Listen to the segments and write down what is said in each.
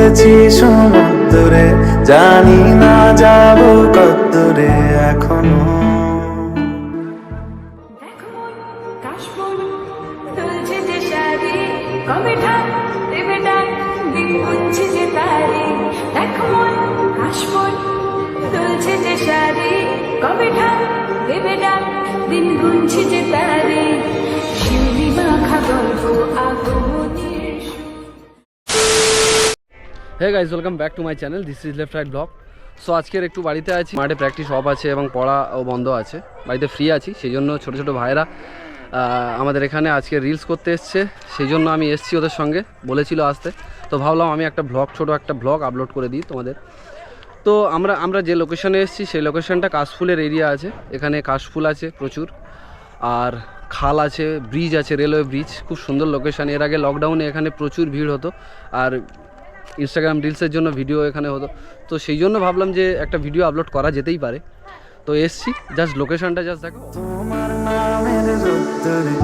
ডুবেছি সমুদ্রে, জানি না যাব কতদূরে এখনো। দিন গুনছি যে তারে শিউলি মাখা গল্প আগমনের। Hey guys, welcome back to my channel, this is left right blog. So আজকের একটু বাড়িতে আছি, মাঠে প্র্যাকটিস অফ আছে এবং পড়াও বন্ধ আছে, বাড়িতে ফ্রি আছি। সেই জন্য ছোটো ছোটো ভাইরা আমাদের এখানে আজকে রিলস করতে এসছে, সেই জন্য আমি এসছি ওদের সঙ্গে, বলেছিল আসতে। তো ভাবলাম আমি একটা ব্লগ, ছোটো একটা ব্লগ আপলোড করে দিই তোমাদের। তো আমরা যে লোকেশনে এসেছি সেই লোকেশনটা কাশফুলের এরিয়া আছে, এখানে কাশফুল আছে প্রচুর, আর খাল আছে, ব্রিজ আছে, রেলওয়ে ব্রিজ, খুব সুন্দর লোকেশান। এর আগে লকডাউনে এখানে প্রচুর ভিড় হতো, আর ইনস্টাগ্রাম রিলসের জন্য ভিডিও এখানে হতো। তো সেই জন্য ভাবলাম যে একটা ভিডিও আপলোড করা যেতেই পারে, তো এসছি। জাস্ট লোকেশনটা জাস্ট দেখো। তোমার নামের রোদ্দুরে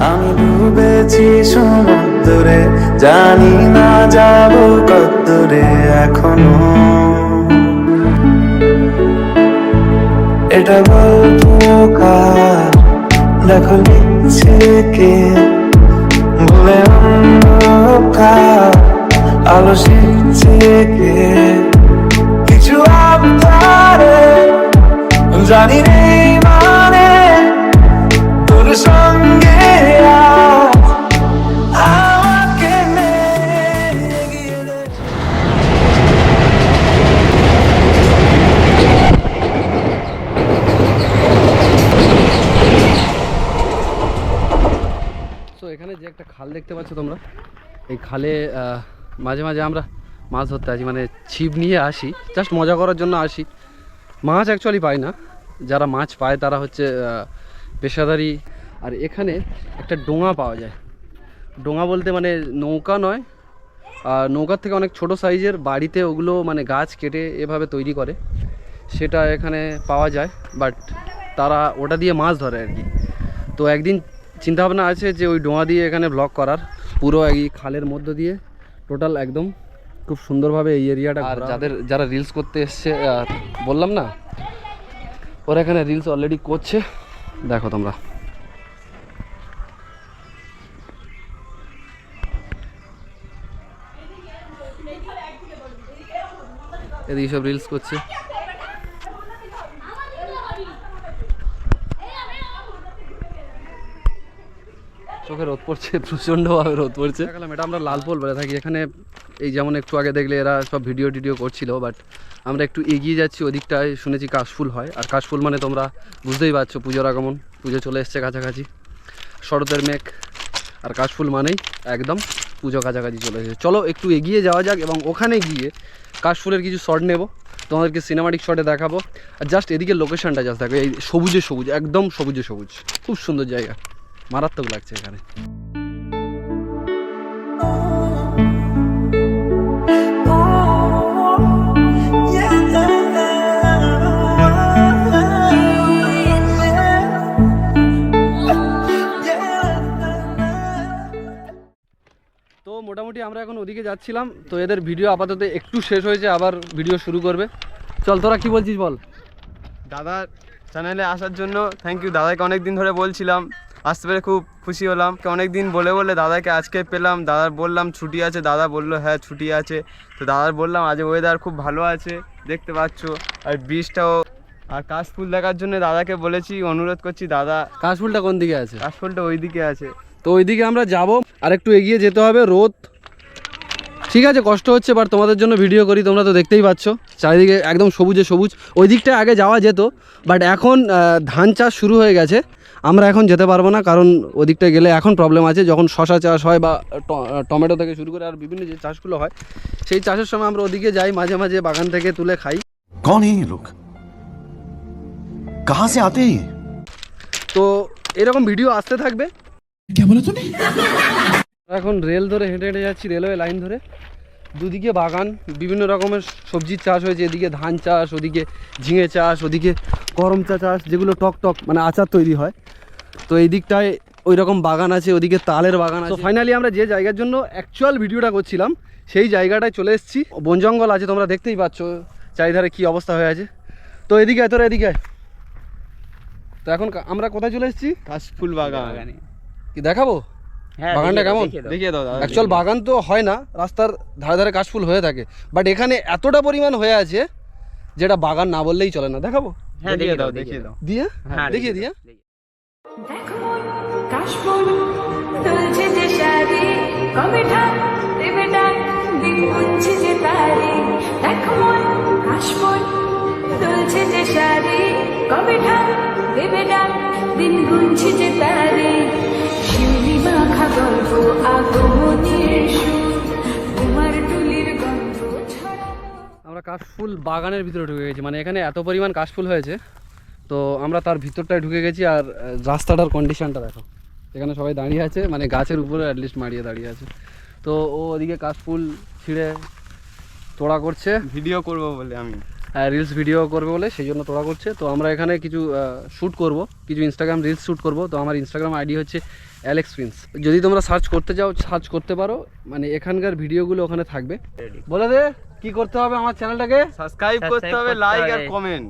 আমি ডুবেছি সমুদ্রে, জানি না যাব কতদূরে এখনো। এটা গল্প কার, দেখো লিখছে কে, বলে অন্ধকার আলো শিখছে কে, কিছু আবতারে জানি নেই মানে তোর সঙ্গে আমাকে এগিয়ে দে। সো এখানে যে একটা খাল দেখতে পাচ্ছ তোমরা, এই খালে মাঝে মাঝে আমরা মাছ ধরতে আসি, মানে ছিপ নিয়ে আসি, জাস্ট মজা করার জন্য আসি। মাছ অ্যাকচুয়ালি পাই না, যারা মাছ পায় তারা হচ্ছে পেশাদারি। আর এখানে একটা ডোঙা পাওয়া যায়, ডোঙা বলতে মানে নৌকা নয়, নৌকার থেকে অনেক ছোট সাইজের, বাড়িতে ওগুলো মানে গাছ কেটে এভাবে তৈরি করে, সেটা এখানে পাওয়া যায়। বাট তারা ওটা দিয়ে মাছ ধরে আর কি। তো একদিন চিন্তাভাবনা আছে যে ওই ডোঙা দিয়ে এখানে ব্লগ করার, পুরো এই খালের মধ্য দিয়ে টোটাল একদম খুব সুন্দরভাবে এই এরিয়াটা। আর যারা রিলস করতে এসছে বললাম না, ওরা এখানে রিলস অলরেডি করছে, দেখো তোমরা। এদিকে সব রিলস করছে। চোখে রোদ পড়ছে, প্রচণ্ডভাবে রোদ পড়ছে। এটা আমরা লালপোল বলে থাকি এখানে। এই যেমন একটু আগে দেখলে এরা সব ভিডিও করছিল, বাট আমরা একটু এগিয়ে যাচ্ছি ওদিকটায়, শুনেছি কাশফুল হয়। আর কাশফুল মানে তোমরা বুঝতেই পারছো, পুজোর আগমন, পুজো চলে এসছে কাছাকাছি, শরতের মেঘ, আর কাশফুল মানেই একদম পুজো কাছাকাছি চলে এসেছে। চলো একটু এগিয়ে যাওয়া যাক এবং ওখানে গিয়ে কাশফুলের কিছু শট নেব, তোমাদেরকে সিনেমাটিক শটে দেখাবো। আর জাস্ট এদিকে লোকেশনটা জাস্ট দেখো, এই সবুজে সবুজ, একদম সবুজে সবুজ, খুব সুন্দর জায়গা, মারাত্মক লাগছে এখানে। তো মোটামুটি আমরা এখন ওদিকে যাচ্ছিলাম, তো এদের ভিডিও আপাতত একটু শেষ হয়েছে, আবার ভিডিও শুরু করবে। চল, তোরা কি বলছিস বল। দাদার চ্যানেলে আসার জন্য থ্যাংক ইউ। দাদাকে অনেক দিন ধরে বলছিলাম, আসতে পেরে খুব খুশি হলাম। অনেক দিন বলে দাদাকে আজকে পেলাম। দাদার বললাম ছুটি আছে, দাদা বললো হ্যাঁ ছুটি আছে। তো দাদার বললাম আজ ওয়েদার খুব ভালো আছে, দেখতে পাচ্ছ, আর ব্রিজটাও। আর কাশফুল দেখার জন্য দাদাকে বলেছি, অনুরোধ করছি দাদা। কাশফুলটা কোন দিকে আছে? কাশফুলটা ওই দিকে আছে, তো ওইদিকে আমরা যাব, আর একটু এগিয়ে যেতে হবে। রোদ ঠিক আছে, কষ্ট হচ্ছে, বাট তোমাদের জন্য ভিডিও করি, তোমরা তো দেখতেই পাচ্ছ চারিদিকে একদম সবুজে সবুজ। ওই দিকটা আগে যাওয়া যেত, বাট এখন ধান চাষ শুরু হয়ে গেছে, আমরা এখন যেতে পারবো না, কারণ ওদিকটা গেলে এখন প্রবলেম আছে। যখন শশা চাষ হয় বা টমেটো থেকে শুরু করে আর বিভিন্ন যে চাষগুলো হয়, সেই চাষের সময় আমরা ওদিকে যাই, মাঝে মাঝে বাগান থেকে তুলে খাই। कौन है ये लोग, कहां से आते हैं? তো এরকম ভিডিও আসতে থাকবে। क्या बोला तूने? এখন রেল ধরে হেঁটে হেঁটে যাচ্ছি, রেলওয়ে লাইন ধরে, দুদিকে বাগান, বিভিন্ন রকমের সবজির চাষ হয়েছে, এদিকে ধান চাষ, ওদিকে ঝিঙে চাষ, ওদিকে করমচা চাষ, যেগুলো টক টক মানে আচার তৈরি হয়। তো এই দিকটায় ওই রকম বাগান আছে, ওদিকে তালের বাগান আছে। তো ফাইনালি আমরা যে জায়গার জন্য অ্যাকচুয়াল ভিডিওটা করছিলাম সেই জায়গাটায় চলে এসেছি। বন জঙ্গল আছে, তোমরা দেখতেই পাচ্ছ চারিধারে কি অবস্থা হয়ে আছে। তো এদিকে তোরা এদিকে আয়। তো এখন আমরা কোথায় চলে এসেছি? কাশফুল বাগান। কি দেখাবো বাগানটা কেমন? দেখিয়ে দাও দাদা। অ্যাকচুয়াল বাগান তো হয় না, রাস্তার ধারে ধারে কাশফুল হয়ে থাকে, বাট এখানে এতটা পরিমাণ হয়ে আছে যেটা বাগান না বললেই চলে না। দেখাবো? হ্যাঁ দেখিয়ে দাও, দেখিয়ে দাও। দিয়ে দেখিয়ে দিয়ে দেখো মন কাশফুল তুলছে যে শাড়ি, কবে ঠাক দেবে ডাক, দিন গুনছে যে তারি। দেখো মন কাশফুল তুলছে যে শাড়ি, কবে ঠাক দেবে ডাক, দিন গুনছে যে তারি। শিউলি মাখা গল্প আগমনের সুর, তোমার টুলির গন্ধ ছড়ানো। আমরা কাশফুল বাগানের ভিতরে ঢুকে গেছি, মানে এখানে এত পরিমাণ কাশফুল হয়েছে তো আমরা তার ভিতরটায় ঢুকে গেছি। আর রাস্তাটার কন্ডিশনটা দেখো, এখানে সবাই দাঁড়িয়ে আছে, মানে গাছের উপরে অ্যাটলিস্ট মারিয়ে দাঁড়িয়ে আছে। তো ও ওদিকে কাশফুল ছিঁড়ে তোড়া করছে, ভিডিও করব বলে আমি রিলস ভিডিও করবে বলে সেই জন্য তোড়া করছে। তো আমরা এখানে কিছু শ্যুট করব, কিছু ইনস্টাগ্রাম রিলস শ্যুট করব। তো আমার ইনস্টাগ্রাম আইডি হচ্ছে অ্যালেক্স প্রিন্স। যদি তোমরা সার্চ করতে যাও সার্চ করতে পারো, মানে এখানকার ভিডিওগুলো ওখানে থাকবে। বলে দে কি করতে হবে আমার চ্যানেলটাকে? সাবস্ক্রাইব করতে হবে, লাইক আর কমেন্ট,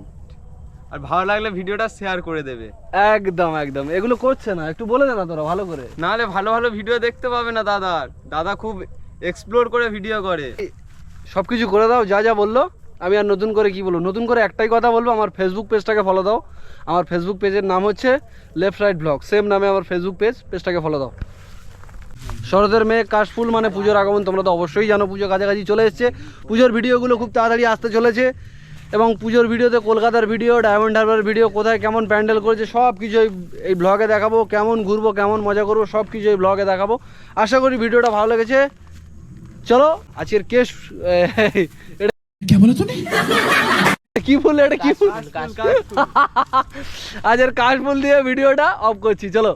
আর ভালো লাগলে ভিডিওটা শেয়ার করে দেবে। একদম একদম, এগুলো করছে না, একটু বলে দে না তোরা ভালো করে। নাহলে ভালো ভালো ভিডিও দেখতে পাবে না দাদা খুব এক্সপ্লোর করে ভিডিও করে। সব কিছু করে দাও যা যা বললো। আমি আর নতুন করে কি বলবো, নতুন করে একটাই কথা বলবো, আমার ফেসবুক পেজটাকে ফলো দাও। আমার ফেসবুক পেজের নাম হচ্ছে লেফট রাইট ব্লগ, সেম নামে আমার ফেসবুক পেজটাকে ফলো দাও। শরতের মেয়ে কাশফুল মানে পুজোর আগমন, তোমরা তো অবশ্যই জানো পুজো কাছাকাছি চলে এসছে। পুজোর ভিডিওগুলো খুব তাড়াতাড়ি আসতে চলেছে, এবং পুজোর ভিডিওতে কলকাতার ভিডিও, ডায়মন্ড হারবার ভিডিও, কোথায় কেমন প্যান্ডেল করেছে সব কিছু এই ব্লগে দেখাবো। কেমন ঘুরবো, কেমন মজা করবো, সব কিছু এই ব্লগে দেখাবো। আশা করি ভিডিওটা ভালো লেগেছে। চলো আজকের কেশ क्या बोला तूने? কি ফুল, এটা কি ফুল? আজকের কাশফুল দিয়ে ভিডিওটা অফ করছি, চলো।